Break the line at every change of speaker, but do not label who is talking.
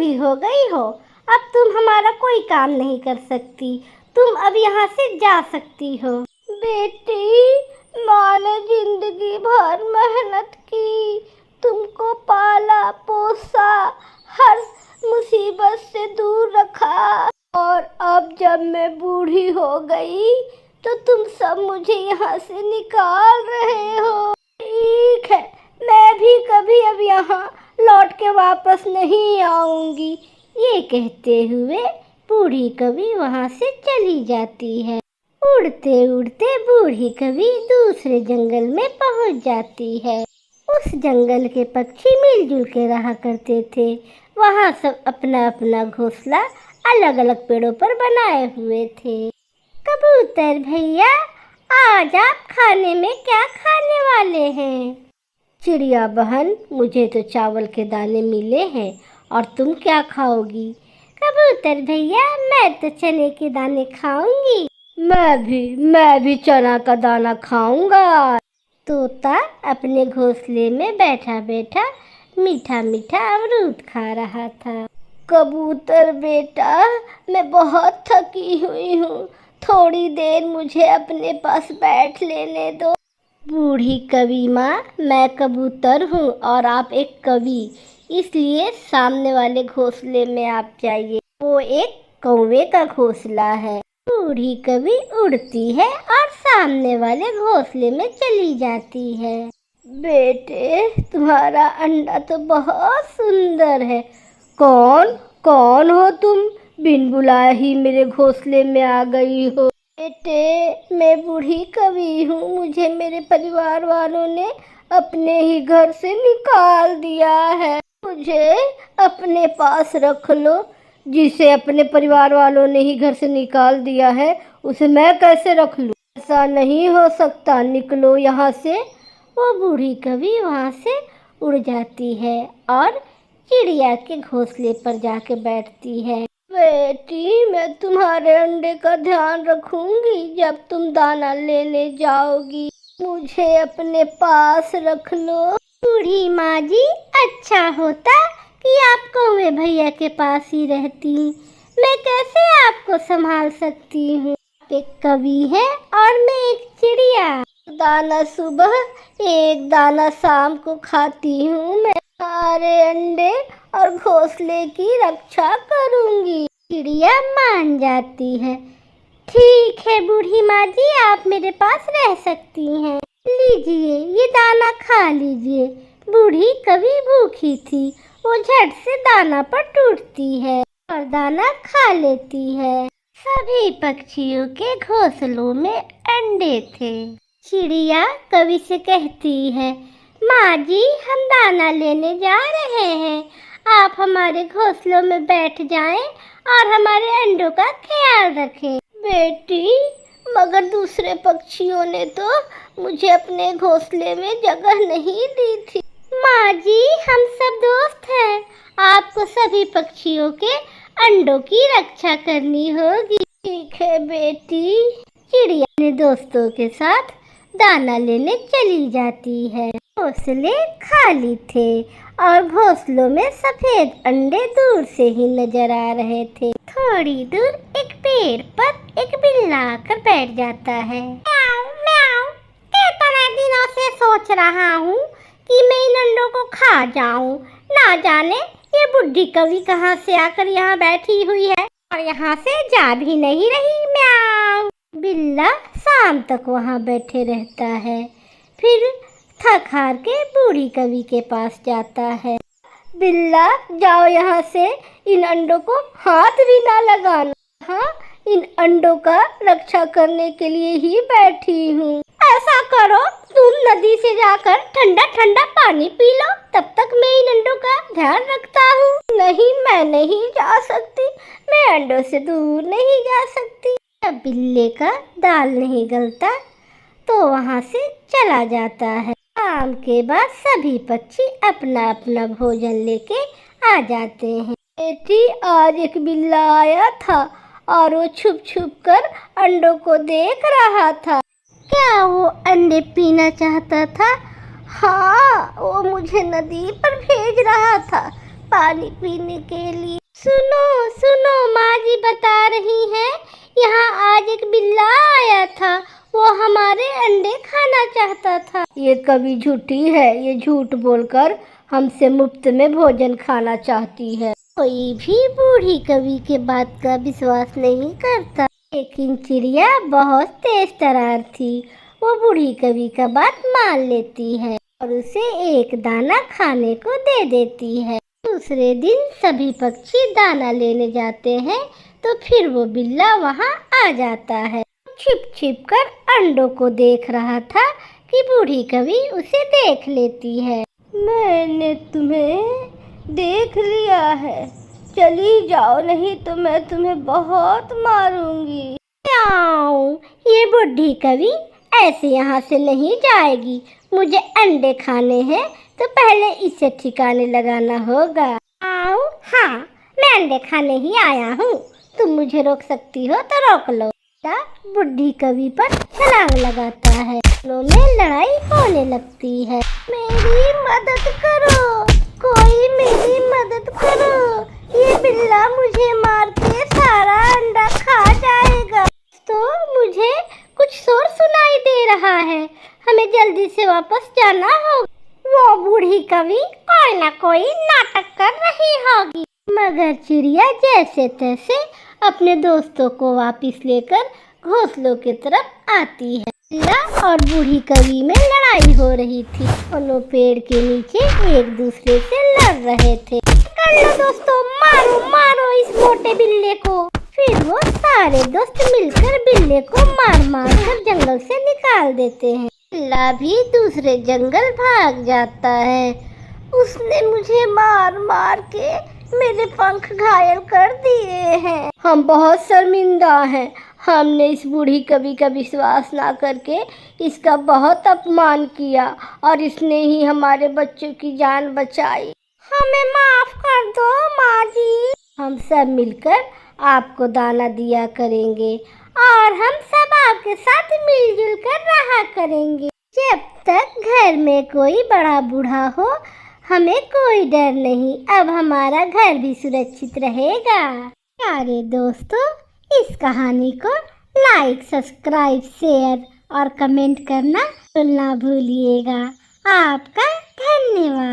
बूढ़ी हो गई हो, अब तुम हमारा कोई काम नहीं कर सकती। तुम अब यहाँ से जा सकती हो। बेटी, माँ ने जिंदगी भर मेहनत की, तुमको पाला पोसा, हर मुसीबत से दूर रखा, और अब जब मैं बूढ़ी हो गई तो तुम सब मुझे यहाँ से निकाल रहे हो। ठीक है, मैं भी कभी अब यहाँ लौट के वापस नहीं आऊंगी। ये कहते हुए बूढ़ी कवि वहाँ से चली जाती है। उड़ते उड़ते बूढ़ी कवि दूसरे जंगल में पहुँच जाती है। उस जंगल के पक्षी मिलजुल के रहा करते थे। वहाँ सब अपना अपना घोंसला अलग अलग पेड़ों पर बनाए हुए थे। कबूतर भैया, आज आप खाने में क्या खाने वाले हैं? चिड़िया बहन, मुझे तो चावल के दाने मिले हैं, और तुम क्या खाओगी? कबूतर भैया, मैं तो चने के दाने खाऊंगी। मैं भी चना का दाना खाऊंगा। तोता अपने घोंसले में बैठा बैठा मीठा मीठा अमरूद खा रहा था। कबूतर बेटा, मैं बहुत थकी हुई हूँ, थोड़ी देर मुझे अपने पास बैठ लेने दो। बूढ़ी कवि माँ, मैं कबूतर हूँ और आप एक कवि, इसलिए सामने वाले घोंसले में आप जाइए। वो एक कौवे का घोंसला है। बूढ़ी कवि उड़ती है और सामने वाले घोंसले में चली जाती है। बेटे, तुम्हारा अंडा तो बहुत सुंदर है। कौन हो तुम? बिन बुलाए ही मेरे घोंसले में आ गई हो। बेटे, मैं बूढ़ी कवि हूँ, मुझे मेरे परिवार वालों ने अपने ही घर से निकाल दिया है। मुझे अपने पास रख लो। जिसे अपने परिवार वालों ने ही घर से निकाल दिया है, उसे मैं कैसे रख लूँ? ऐसा नहीं हो सकता, निकलो यहाँ से। वो बूढ़ी कवि वहाँ से उड़ जाती है और चिड़िया के घोंसले पर जाके बैठती है। बेटी, मैं तुम्हारे अंडे का ध्यान रखूंगी। जब तुम दाना लेने जाओगी, मुझे अपने पास रख लो। बूढ़ी माँ जी, अच्छा होता कि आप कौवे भैया के पास ही रहती। मैं कैसे आपको संभाल सकती हूँ? आप एक कवि है और मैं एक चिड़िया। दाना सुबह, एक दाना शाम को खाती हूँ। मैं सारे अंडे और घोंसले की रक्षा करूँगी। चिड़िया मान जाती है। ठीक है बूढ़ी माँ जी, आप मेरे पास रह सकती हैं। लीजिए, ये दाना खा लीजिए। बूढ़ी कवि भूखी थी, वो झट से दाना पर टूटती है और दाना खा लेती है। सभी पक्षियों के घोंसलों में अंडे थे। चिड़िया कवि से कहती है, माँ जी, हम दाना लेने जा रहे हैं, आप हमारे घोंसलों में बैठ जाएं और हमारे अंडों का ख्याल रखें। बेटी, मगर दूसरे पक्षियों ने तो मुझे अपने घोंसले में जगह नहीं दी थी। माँ जी, हम सब दोस्त हैं, आपको सभी पक्षियों के अंडों की रक्षा करनी होगी। ठीक है बेटी। चिड़िया ने दोस्तों के साथ दाना लेने चली जाती है। घोंसले खाली थे और घोंसलों में सफेद अंडे दूर से ही नजर आ रहे थे। थोड़ी दूर एक पेड़ पर एक बिल्ला आकर बैठ जाता है। म्याऊं म्याऊं, कितने दिनों से सोच रहा हूँ कि मैं इन अंडों को खा जाऊं। ना जाने ये बुढ़ी कवि कहाँ से आकर यहाँ बैठी हुई है और यहाँ से जा भी नहीं रही। म्याऊं। बिल्ला शाम तक वहाँ बैठे रहता है, फिर थक हार के बूढ़ी कवि के पास जाता है। बिल्ला, जाओ यहाँ से, इन अंडों को हाथ भी ना लगाना। हाँ, इन अंडों का रक्षा करने के लिए ही बैठी हूँ। ऐसा करो, तुम नदी से जाकर ठंडा ठंडा पानी पी लो, तब तक मैं इन अंडों का ध्यान रखता हूँ। नहीं, मैं नहीं जा सकती, मैं अंडों से दूर नहीं जा सकती। जब बिल्ले का दाल नहीं गलता तो वहाँ से चला जाता है। शाम के बाद सभी पक्षी अपना अपना भोजन लेके आ जाते हैं। बेटी, आज एक बिल्ला आया था और वो छुप छुप कर अंडों को देख रहा था। क्या वो अंडे पीना चाहता था? हाँ, वो मुझे नदी पर भेज रहा था। पानी पीने के लिए। सुनो सुनो, माँ जी बता रही हैं, यहाँ आज एक बिल्ला आया था, वो हमारे अंडे खाना चाहता था। ये कवि झूठी है, ये झूठ बोलकर हमसे मुफ्त में भोजन खाना चाहती है। कोई भी बूढ़ी कवि के बात का विश्वास नहीं करता। लेकिन चिड़िया बहुत तेज तर्रार थी, वो बूढ़ी कवि का बात मान लेती है और उसे एक दाना खाने को दे देती है। दूसरे दिन सभी पक्षी दाना लेने जाते हैं तो फिर वो बिल्ला वहाँ आ जाता है। छिप छिप कर अंडों को देख रहा था कि बूढ़ी कवि उसे देख लेती है। मैंने तुम्हें देख लिया है, चली जाओ नहीं तो मैं तुम्हें बहुत मारूंगी। ये बूढ़ी कवि ऐसे यहाँ से नहीं जाएगी, मुझे अंडे खाने हैं तो पहले इसे ठिकाने लगाना होगा। हाँ, मैं अंडे खाने ही आया हूँ, तुम मुझे रोक सकती हो तो रोक लो। बुढ़ी कवि पर छलांग लगाता है, दोनों में लड़ाई होने लगती है। मेरी मदद करो, कोई मेरी मदद करो, ये बिल्ला मुझे मार के सारा अंडा खा जाएगा। तो मुझे कुछ शोर सुनाई दे रहा है, हमें जल्दी से वापस जाना होगा। वो बूढ़ी कवि कोई ना कोई नाटक कर रही होगी। मगर चिड़िया जैसे तैसे अपने दोस्तों को वापस लेकर घोंसलों की तरफ आती है। बिल्ला और बूढ़ी कवि में लड़ाई हो रही थी, दोनों पेड़ के नीचे एक दूसरे से लड़ रहे थे। कर लो दोस्तों, मारो मारो इस मोटे बिल्ले को। फिर वो सारे दोस्त मिलकर बिल्ले को मार मार कर जंगल से निकाल देते हैं। बिल्ला भी दूसरे जंगल भाग जाता है। उसने मुझे मार मार के मेरे पंख घायल कर दिए हैं। हम बहुत शर्मिंदा हैं, हमने इस बूढ़ी कवि का विश्वास ना करके इसका बहुत अपमान किया और इसने ही हमारे बच्चों की जान बचाई। हमें माफ कर दो माँ जी। हम सब मिलकर आपको दाना दिया करेंगे और हम सब आपके साथ मिलजुल कर रहा करेंगे। जब तक घर में कोई बड़ा बूढ़ा हो हमें कोई डर नहीं, अब हमारा घर भी सुरक्षित रहेगा। प्यारे दोस्तों, इस कहानी को लाइक, सब्सक्राइब, शेयर और कमेंट करना ना भूलिएगा। आपका धन्यवाद।